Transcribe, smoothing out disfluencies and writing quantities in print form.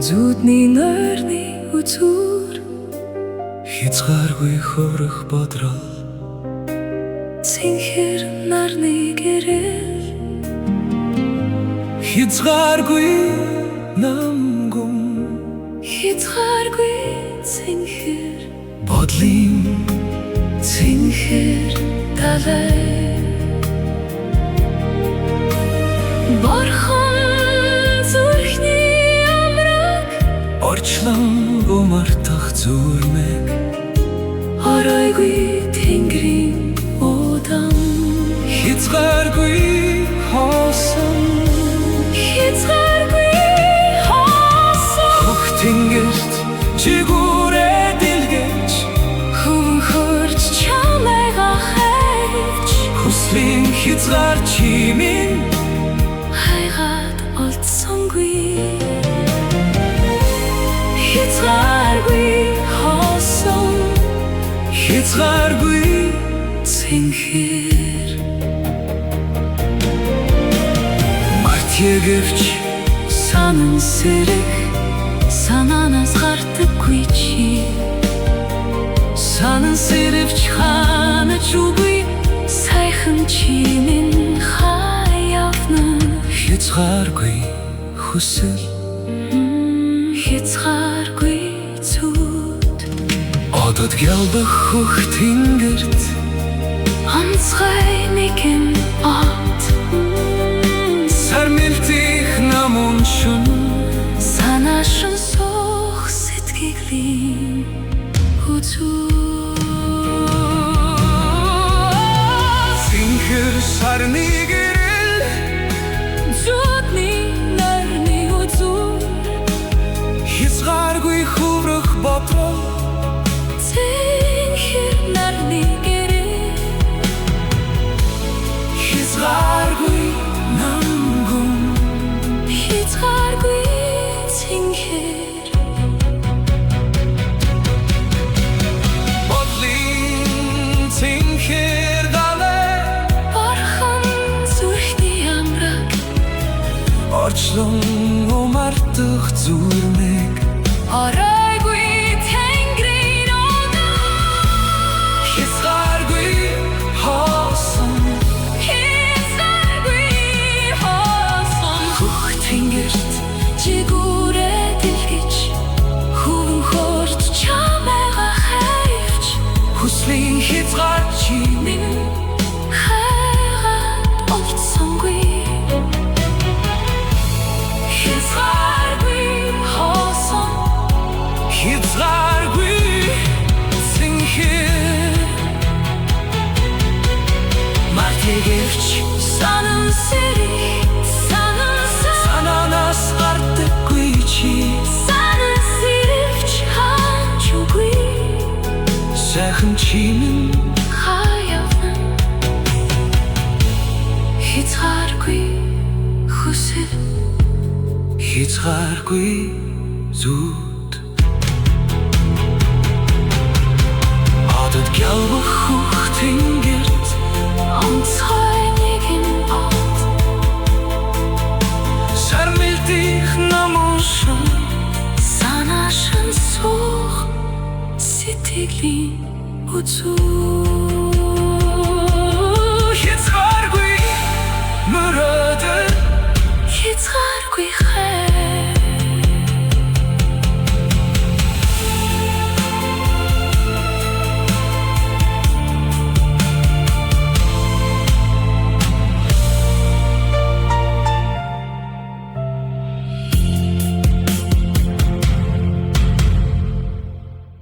зүудний нойрны үзүүр хязгааргүй хөрөх бодрол цэнхэр нарны гэрэл хязгааргүй намгүн хязгааргүй цэнхэр бодлын цэнхэр далай борхон зүрхний амраг орчлон умартах зүрмэг оройгүй тэнгэрийн удаан хязгааргүй хоосон хязгааргүй хоосон хөх тэнгэрт чигүүрээ дэлгэж хүн хурц чамайга хайж хүслийн хязгаар чимийн хайгаад олдсонгүй хязгааргүй хоосон хязгааргүй цэнхэр мартьягвч санан сэрэх санаанаас гардаггүй чи санан сэрвч ханаж үгүй сайхан чимэн хаявна хязгааргүй хүсэл хязгааргүй зүуд одод гялбах хөх тэнгэрт онцгой нэгэн от сармилтих намун шүн санаашин суух сэтгэлийн цэнхэр сарны гэрэл зүудний нойрны үзүүр хязгааргүй хөрөх бодрол цэнхэр нарны гэрэл хязгааргүй намгүн хязгааргүй цэнхэр бодлын цэнхэр далай борхон зүрхний амраг орчлон умартах зүрмэг оройгүй тэнгэрийн удаан хязгааргүй хоосон хязгааргүй хоосон хөх тэнгэрт чигүүрээ дэлгэж хүн хурц чамайга хайж хүслийн хязгаар чимийн хайгаад олдсонгүй хязгааргүй хоосон хязгааргүй цэнхэр мартьягвч санан сэрэх санаанаас гардаггүй чи санан сэрвч ханж үгүй сайхан чимэн хаявна хязгааргүй хүсэл хязгааргүй зүуд одод гялбах хөх тэнгэрт онцгой нэгэн от сармилтих намун шүн санаашин суух сэтгэлийн үзүүр